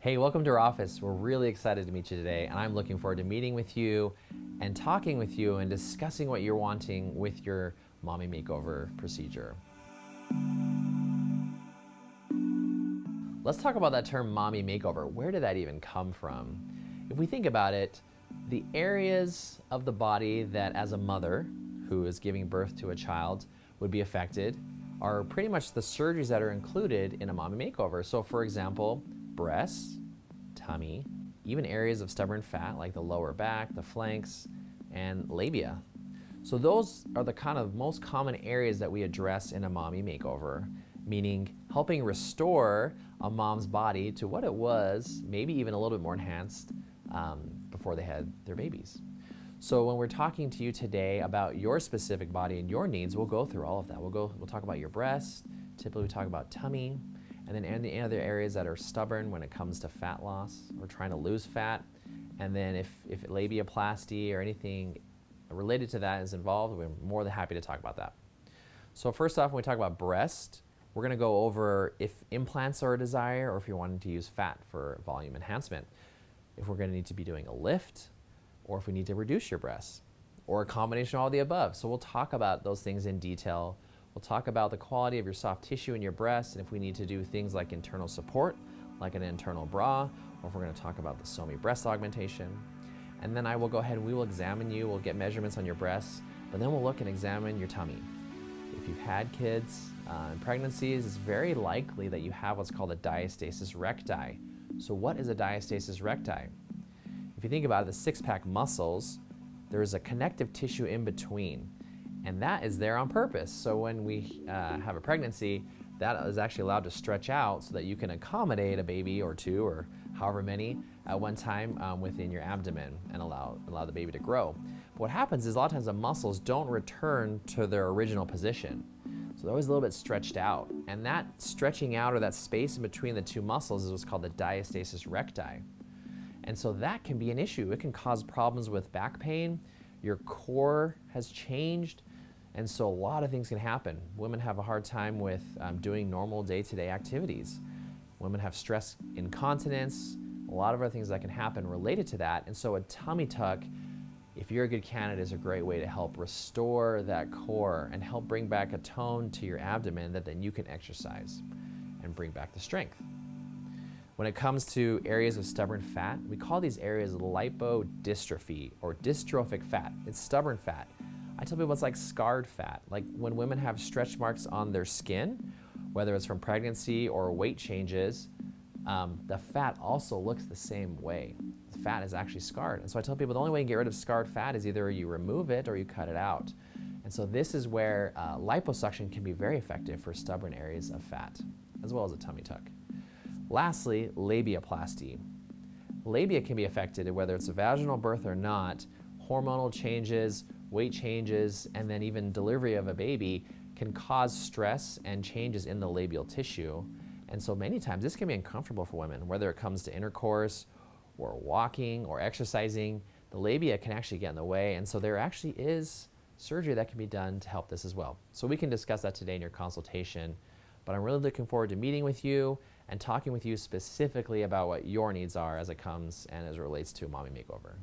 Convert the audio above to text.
Hey, welcome to our office. We're really excited to meet you today, and I'm looking forward to meeting with you and talking with you and discussing what you're wanting with your mommy makeover procedure. Let's talk about that term mommy makeover. Where did that even come from? If we think about it, the areas of the body that as a mother who is giving birth to a child would be affected are pretty much the surgeries that are included in a mommy makeover. So for example, breasts, tummy, even areas of stubborn fat like the lower back, the flanks, and labia. So those are the kind of most common areas that we address in a mommy makeover, meaning helping restore a mom's body to what it was, maybe even a little bit more enhanced before they had their babies. So when we're talking to you today about your specific body and your needs, we'll go through all of that. We'll talk about your breasts, typically we talk about tummy, and then any other areas that are stubborn when it comes to fat loss or trying to lose fat. And then if labiaplasty or anything related to that is involved, we're more than happy to talk about that. So first off, when we talk about breast, we're gonna go over if implants are a desire or if you're wanting to use fat for volume enhancement. If we're gonna need to be doing a lift, or if we need to reduce your breasts, or a combination of all the above. So we'll talk about those things in detail. We'll talk about the quality of your soft tissue in your breast, and if we need to do things like internal support, like an internal bra, or if we're gonna talk about the SOMI breast augmentation. And then I will go ahead and we will examine you, we'll get measurements on your breasts, but then we'll look and examine your tummy. If you've had kids and pregnancies, it's very likely that you have what's called a diastasis recti. So what is a diastasis recti? If you think about it, the six-pack muscles, there is a connective tissue in between, and that is there on purpose. So when we have a pregnancy, that is actually allowed to stretch out so that you can accommodate a baby or two or however many at one time within your abdomen and allow the baby to grow. But what happens is a lot of times the muscles don't return to their original position. So they're always a little bit stretched out. And that stretching out or that space in between the two muscles is what's called the diastasis recti. And so that can be an issue. It can cause problems with back pain. Your core has changed. And so a lot of things can happen. Women have a hard time with doing normal day-to-day activities. Women have stress incontinence, a lot of other things that can happen related to that. And so a tummy tuck, if you're a good candidate, is a great way to help restore that core and help bring back a tone to your abdomen that then you can exercise and bring back the strength. When it comes to areas of stubborn fat, we call these areas lipodystrophy or dystrophic fat. It's stubborn fat. I tell people it's like scarred fat. Like when women have stretch marks on their skin, whether it's from pregnancy or weight changes, the fat also looks the same way. The fat is actually scarred. And so I tell people the only way to get rid of scarred fat is either you remove it or you cut it out. And so this is where liposuction can be very effective for stubborn areas of fat, as well as a tummy tuck. Lastly, labiaplasty. Labia can be affected whether it's a vaginal birth or not. Hormonal changes, weight changes, and then even delivery of a baby can cause stress and changes in the labial tissue. And so many times this can be uncomfortable for women, whether it comes to intercourse or walking or exercising. The labia can actually get in the way, and so there actually is surgery that can be done to help this as well. So we can discuss that today in your consultation, but I'm really looking forward to meeting with you and talking with you specifically about what your needs are as it comes and as it relates to a mommy makeover.